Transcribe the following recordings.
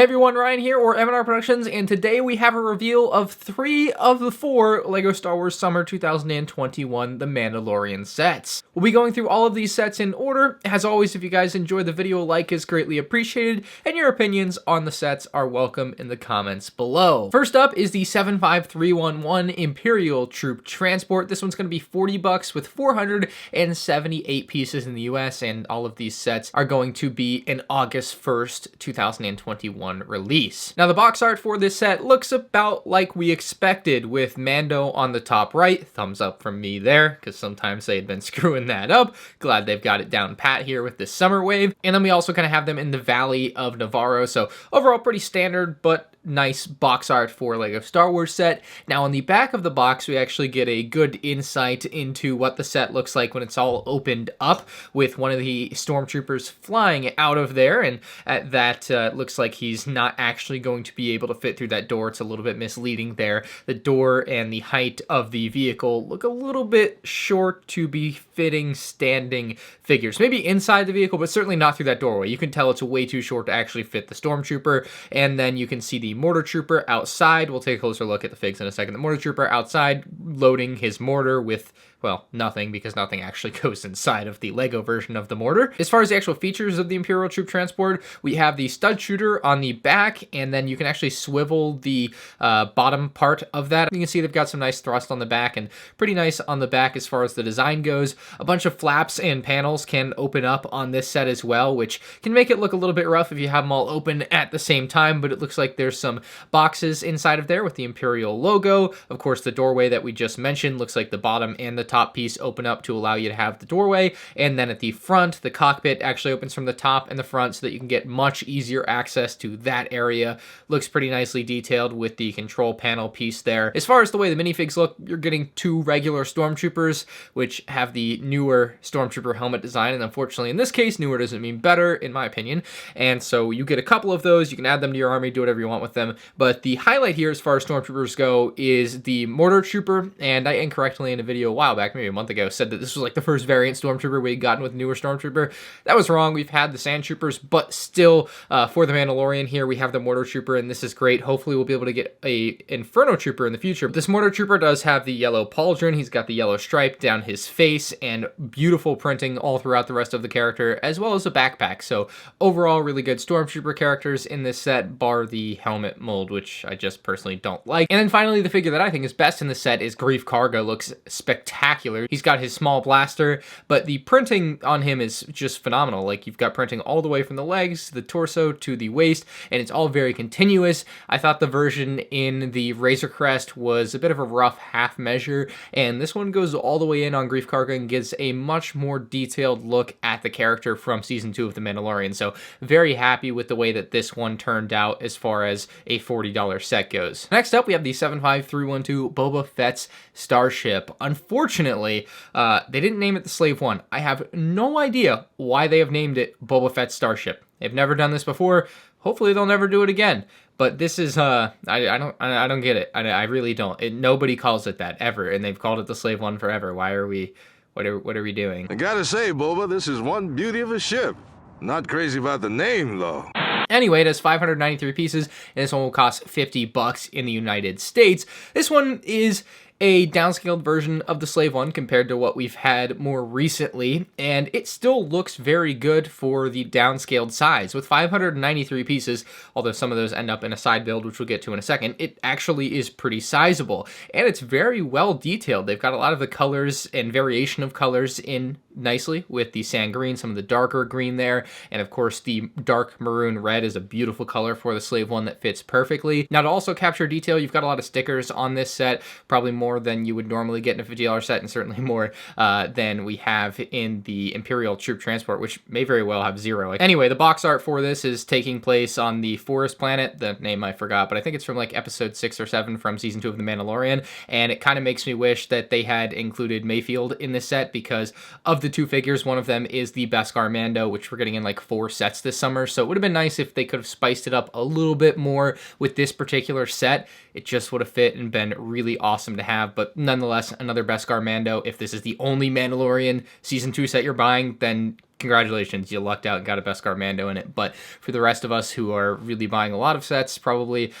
Hey everyone, Ryan here, or M&R Productions, and today we have a reveal of 3 of the 4 LEGO Star Wars Summer 2021 The Mandalorian sets. We'll be going through all of these sets in order. As always, if you guys enjoy the video, a like is greatly appreciated, and your opinions on the sets are welcome in the comments below. First up is the 75311 Imperial Troop Transport. This one's going to be $40 with 478 pieces in the US, and all of these sets are going to be an August 1st, 2021 release. Now the box art for this set looks about like we expected, with Mando on the top right. Thumbs up from me there, because sometimes they had been screwing that up. Glad they've got it down pat here with this summer wave. And then we also kind of have them in the Valley of Navarro, so overall pretty standard, but nice box art for LEGO Star Wars set. Now on the back of the box, we actually get a good insight into what the set looks like when it's all opened up, with one of the stormtroopers flying out of there, and that looks like he's not actually going to be able to fit through that door. It's a little bit misleading there. The door and the height of the vehicle look a little bit short to be fitting standing figures. Maybe inside the vehicle, but certainly not through that doorway. You can tell it's way too short to actually fit the stormtrooper. And then you can see the Mortar Trooper outside. We'll take a closer look at the figs in a second. The Mortar Trooper outside loading his mortar with, well, nothing, because nothing actually goes inside of the LEGO version of the mortar. As far as the actual features of the Imperial Troop Transport, we have the stud shooter on the back, and then you can actually swivel the bottom part of that. You can see they've got some nice thrust on the back, and pretty nice on the back as far as the design goes. A bunch of flaps and panels can open up on this set as well, which can make it look a little bit rough if you have them all open at the same time, but it looks like there's some boxes inside of there with the Imperial logo. Of course, the doorway that we just mentioned looks like the bottom and the top piece open up to allow you to have the doorway, and then at the front, the cockpit actually opens from the top and the front so that you can get much easier access to that area. Looks pretty nicely detailed with the control panel piece there. As far as the way the minifigs look, you're getting 2 regular stormtroopers, which have the newer stormtrooper helmet design, and unfortunately in this case, newer doesn't mean better in my opinion, and so you get a couple of those. You can add them to your army, do whatever you want with them, but the highlight here as far as stormtroopers go is the Mortar Trooper, and I incorrectly in a video a while back, maybe a month ago, said that this was like the first variant stormtrooper we had gotten with newer stormtrooper. That was wrong. We've had the sand troopers, but still for the Mandalorian here we have the Mortar Trooper, and this is great. Hopefully we'll be able to get a Inferno Trooper in the future. This Mortar Trooper does have the yellow pauldron. He's got the yellow stripe down his face and beautiful printing all throughout the rest of the character, as well as a backpack. So overall really good stormtrooper characters in this set, bar the helmet mold, which I just personally don't like. And then finally, the figure that I think is best in the set is Greef Karga. Looks spectacular. He's got his small blaster, but the printing on him is just phenomenal. Like, you've got printing all the way from the legs to the torso to the waist, and it's all very continuous. I thought the version in the Razor Crest was a bit of a rough half measure, and this one goes all the way in on Greef Karga and gives a much more detailed look at the character from Season 2 of The Mandalorian. So very happy with the way that this one turned out as far as a $40 set goes. Next up, we have the 75312 Boba Fett's Starship. Unfortunately, they didn't name it the Slave One. I have no idea why they have named it Boba Fett Starship. They've never done this before. Hopefully they'll never do it again. But this is I don't get it. I really don't. Nobody calls it that ever, and they've called it the Slave One forever. Why are we? What are we doing? I gotta say, Boba, this is one beauty of a ship. Not crazy about the name though. Anyway, it has 593 pieces, and this one will cost $50 in the United States. This one is a downscaled version of the Slave One compared to what we've had more recently, and it still looks very good for the downscaled size. With 593 pieces, although some of those end up in a side build, which we'll get to in a second, it actually is pretty sizable, and it's very well detailed. They've got a lot of the colors and variation of colors in nicely with the sand green, some of the darker green there, and of course the dark maroon red is a beautiful color for the Slave One that fits perfectly. Now, to also capture detail, you've got a lot of stickers on this set, probably more than you would normally get in a $50 set, and certainly more than we have in the Imperial Troop Transport, which may very well have 0. Anyway, the box art for this is taking place on the forest planet. The name I forgot, but I think it's from like episode 6 or 7 from Season 2 of The Mandalorian, and it kind of makes me wish that they had included Mayfield in this set, because of the 2 figures, one of them is the Beskar Mando, which we're getting in like 4 sets this summer, so it would have been nice if they could have spiced it up a little bit more with this particular set. It just would have fit and been really awesome to have, but nonetheless, another Beskar Mando. If this is the only Mandalorian Season 2 set you're buying, then congratulations, you lucked out and got a Beskar Mando in it. But for the rest of us who are really buying a lot of sets, probably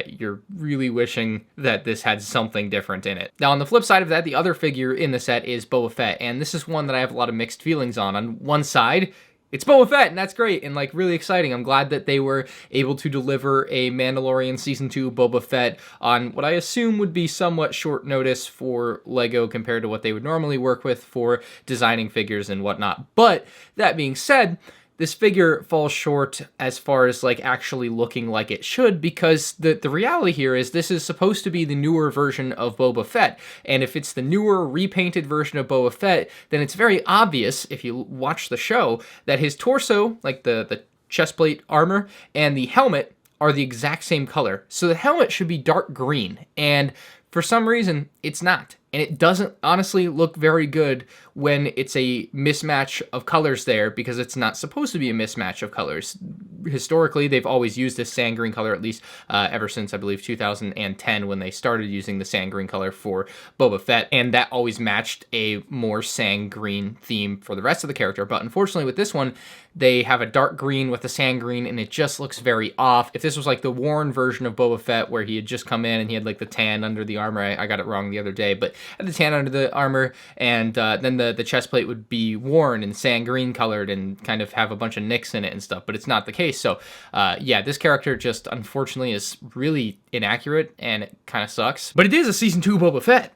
you're really wishing that this had something different in it. Now, on the flip side of that, the other figure in the set is Boba Fett, and this is one that I have a lot of mixed feelings on. On one side, it's Boba Fett, and that's great, and, like, really exciting. I'm glad that they were able to deliver a Mandalorian Season 2 Boba Fett on what I assume would be somewhat short notice for LEGO compared to what they would normally work with for designing figures and whatnot. But, that being said, this figure falls short as far as, like, actually looking like it should, because the reality here is this is supposed to be the newer version of Boba Fett, and if it's the newer, repainted version of Boba Fett, then it's very obvious, if you watch the show, that his torso, like the chestplate armor, and the helmet are the exact same color. So the helmet should be dark green, and for some reason, it's not. And it doesn't honestly look very good when it's a mismatch of colors there, because it's not supposed to be a mismatch of colors. Historically, they've always used this sand green color, at least ever since, I believe, 2010, when they started using the sand green color for Boba Fett, and that always matched a more sand green theme for the rest of the character. But unfortunately, with this one, they have a dark green with the sand green, and it just looks very off. If this was like the worn version of Boba Fett, where he had just come in and he had like the tan under the armor, I got it wrong the other day, but had the tan under the armor, and then the chest plate would be worn and sand green colored and kind of have a bunch of nicks in it and stuff, but it's not the case. So yeah, this character just unfortunately is really inaccurate, and it kind of sucks. But it is a Season 2 Boba Fett.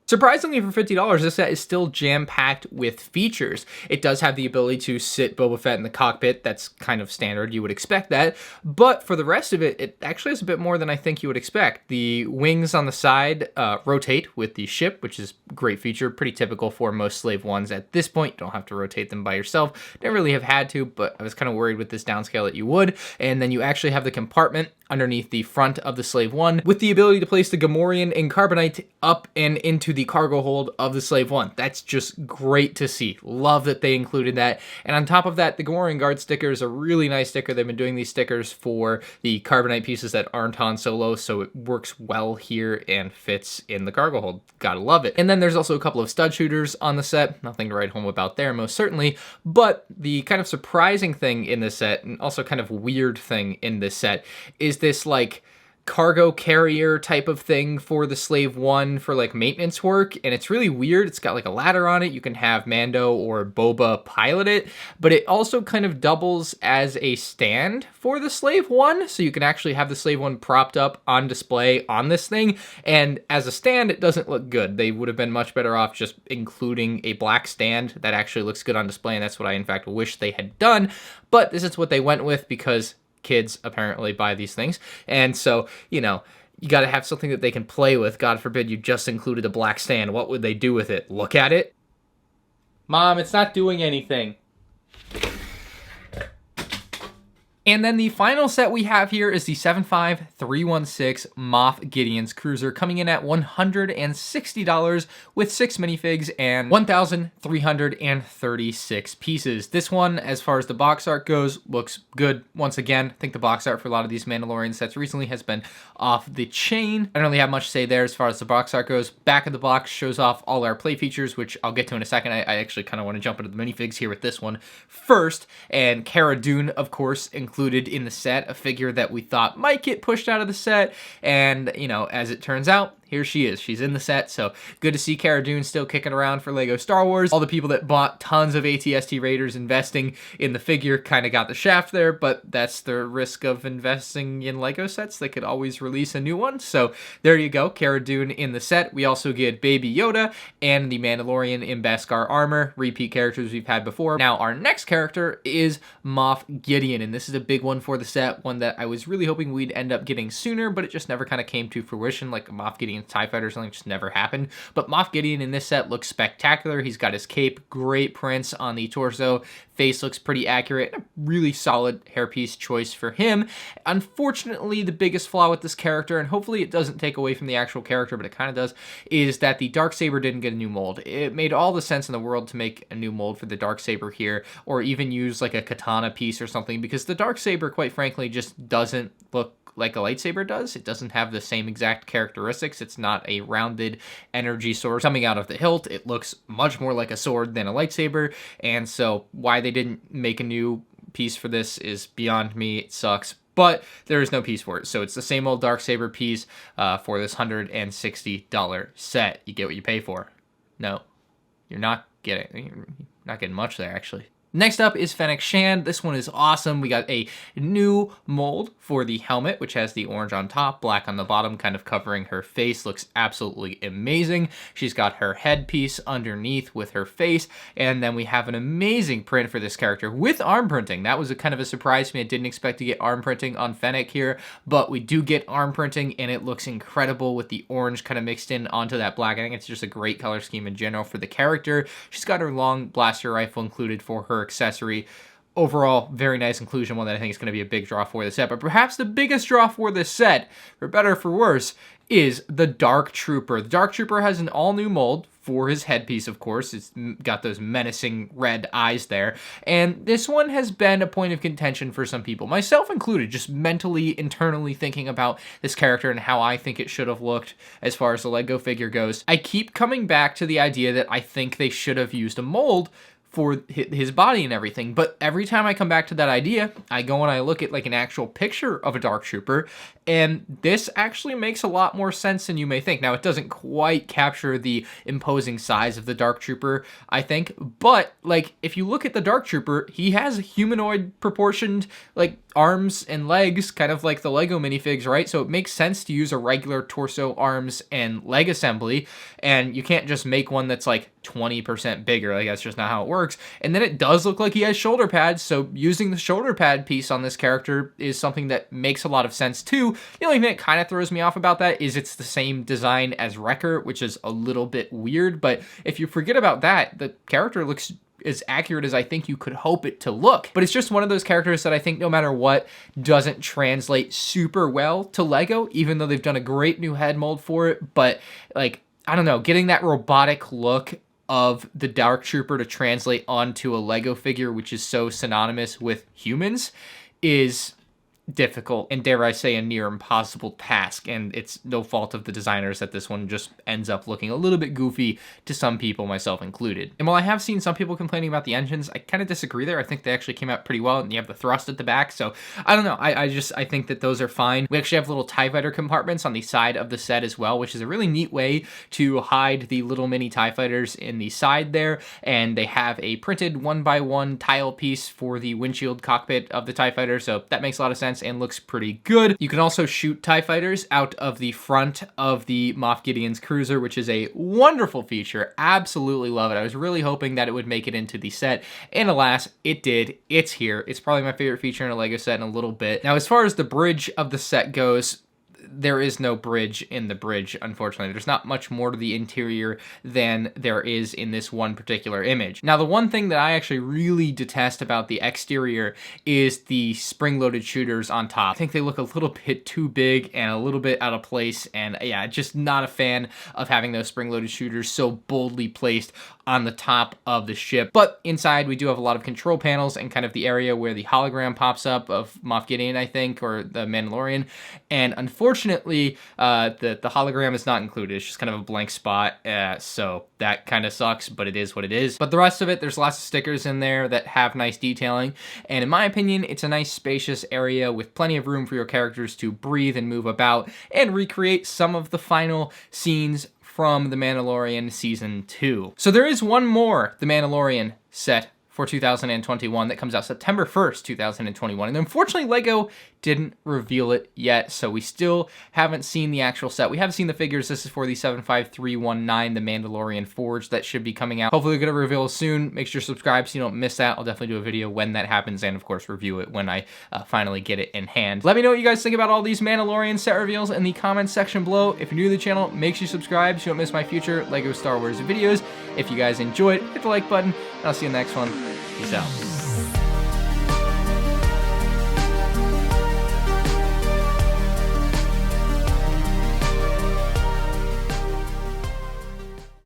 Surprisingly, for $50, this set is still jam-packed with features. It does have the ability to sit Boba Fett in the cockpit. That's kind of standard. You would expect that. But for the rest of it, it actually has a bit more than I think you would expect. The wings on the side rotate with the ship, which is a great feature. Pretty typical for most Slave 1s at this point. You don't have to rotate them by yourself. Never really have had to, but I was kind of worried with this downscale that you would. And then you actually have the compartment underneath the front of the Slave 1 with the ability to place the Gamorrean and Carbonite up and into the cargo hold of the Slave 1. That's just great to see. Love that they included that. And on top of that, the Gamorrean Guard sticker is a really nice sticker. They've been doing these stickers for the Carbonite pieces that aren't Han Solo, so it works well here and fits in the cargo hold. Gotta love it. And then there's also a couple of stud shooters on the set. Nothing to write home about there, most certainly. But the kind of surprising thing in this set, and also kind of weird thing in this set, is this like cargo carrier type of thing for the Slave 1 for like maintenance work, and it's really weird. It's got like a ladder on it. You can have Mando or Boba pilot it, but it also kind of doubles as a stand for the Slave 1, so you can actually have the Slave 1 propped up on display on this thing, and as a stand, it doesn't look good. They would have been much better off just including a black stand that actually looks good on display, and that's what I in fact wish they had done, but this is what they went with because kids apparently buy these things, and so, you know, you got to have something that they can play with. God forbid you just included a black stand. What would they do with it? Look at it? Mom, it's not doing anything. And then the final set we have here is the 75316 Moff Gideon's Cruiser, coming in at $160 with 6 minifigs and 1,336 pieces. This one, as far as the box art goes, looks good. Once again, I think the box art for a lot of these Mandalorian sets recently has been off the chain. I don't really have much to say there as far as the box art goes. Back of the box shows off all our play features, which I'll get to in a second. I actually kind of want to jump into the minifigs here with this one first. And Cara Dune, of course, included in the set, a figure that we thought might get pushed out of the set, and, you know, as it turns out, here she is. She's in the set, so good to see Cara Dune still kicking around for LEGO Star Wars. All the people that bought tons of AT-ST Raiders investing in the figure kind of got the shaft there, but that's the risk of investing in LEGO sets. They could always release a new one, so there you go, Cara Dune in the set. We also get Baby Yoda and the Mandalorian in Beskar armor, repeat characters we've had before. Now, our next character is Moff Gideon, and this is a big one for the set, one that I was really hoping we'd end up getting sooner, but it just never kind of came to fruition, like Moff Gideon TIE Fighter or something just never happened. But Moff Gideon in this set looks spectacular. He's got his cape, great prints on the torso, face looks pretty accurate, a really solid hairpiece choice for him. Unfortunately, the biggest flaw with this character, and hopefully it doesn't take away from the actual character, but it kind of does, is that the Darksaber didn't get a new mold. It made all the sense in the world to make a new mold for the Darksaber here, or even use like a katana piece or something, because the Darksaber, quite frankly, just doesn't look like a lightsaber does. It doesn't have the same exact characteristics. It's not a rounded energy sword coming out of the hilt. It looks much more like a sword than a lightsaber, and so why they didn't make a new piece for this is beyond me. It sucks, but there is no piece for it. So it's the same old Darksaber piece for this $160 set. You get what you pay for. No, you're not getting much there, actually. Next up is Fenix Shan. This one is awesome. We got a new mold for the helmet, which has the orange on top, black on the bottom, kind of covering her face. Looks absolutely amazing. She's got her headpiece underneath with her face, and then we have an amazing print for this character with arm printing. That was a kind of a surprise to me. I didn't expect to get arm printing on Fennec here, but we do get arm printing, and it looks incredible with the orange kind of mixed in onto that black. I think it's just a great color scheme in general for the character. She's got her long blaster rifle included for her accessory. Overall, very nice inclusion, one that I think is going to be a big draw for the set. But perhaps the biggest draw for this set, for better or for worse, is the Dark Trooper. The Dark Trooper has an all-new mold for his headpiece, of course. It's got those menacing red eyes there. And this one has been a point of contention for some people, myself included, just mentally, internally thinking about this character and how I think it should have looked as far as the Lego figure goes. I keep coming back to the idea that I think they should have used a mold for his body and everything, but every time I come back to that idea, I go and I look at like an actual picture of a Dark Trooper, and this actually makes a lot more sense than you may think. Now, it doesn't quite capture the imposing size of the Dark Trooper, I think, but like if you look at the Dark Trooper, he has humanoid proportioned like arms and legs, kind of like the Lego minifigs, right? So it makes sense to use a regular torso, arms, and leg assembly, and you can't just make one that's like 20% bigger. Like, that's just not how it works. And then it does look like he has shoulder pads, so using the shoulder pad piece on this character is something that makes a lot of sense too. The only thing that kind of throws me off about that is it's the same design as Wrecker, which is a little bit weird, but if you forget about that, the character looks as accurate as I think you could hope it to look. But it's just one of those characters that I think no matter what doesn't translate super well to Lego, even though they've done a great new head mold for it. But like, I don't know, getting that robotic look of the Dark Trooper to translate onto a Lego figure, which is so synonymous with humans, is difficult and, dare I say, a near impossible task, and it's no fault of the designers that this one just ends up looking a little bit goofy to some people, myself included. And while I have seen some people complaining about the engines, I kind of disagree there. I think they actually came out pretty well, and you have the thrust at the back, so I don't know. I think that those are fine. We actually have little TIE Fighter compartments on the side of the set as well, which is a really neat way to hide the little mini TIE Fighters in the side there, and they have a printed 1x1 tile piece for the windshield cockpit of the TIE Fighter, so that makes a lot of sense and looks pretty good. You can also shoot TIE Fighters out of the front of the Moff Gideon's cruiser, which is a wonderful feature. Absolutely love it. I was really hoping that it would make it into the set, and alas, it did. It's here. It's probably my favorite feature in a Lego set in a little bit. Now, as far as the bridge of the set goes, there is no bridge in the bridge, unfortunately. There's not much more to the interior than there is in this one particular image. Now, the one thing that I actually really detest about the exterior is the spring-loaded shooters on top. I think they look a little bit too big and a little bit out of place, and yeah, just not a fan of having those spring-loaded shooters so boldly placed on the top of the ship. But inside, we do have a lot of control panels and kind of the area where the hologram pops up of Moff Gideon, I think, or the Mandalorian, and unfortunately, the hologram is not included. It's just kind of a blank spot, so that kind of sucks, but it is what it is. But the rest of it, there's lots of stickers in there that have nice detailing, and in my opinion, it's a nice spacious area with plenty of room for your characters to breathe and move about and recreate some of the final scenes from The Mandalorian Season 2. So there is one more The Mandalorian set for 2021 that comes out September 1st, 2021. And unfortunately, Lego didn't reveal it yet, so we still haven't seen the actual set. We have seen the figures. This is for the 75319, the Mandalorian Forge, that should be coming out. Hopefully, we're going to reveal soon. Make sure to subscribe so you don't miss that. I'll definitely do a video when that happens, and of course, review it when I finally get it in hand. Let me know what you guys think about all these Mandalorian set reveals in the comments section below. If you're new to the channel, make sure you subscribe so you don't miss my future Lego Star Wars videos. If you guys enjoyed, hit the like button, and I'll see you in the next one. Peace out.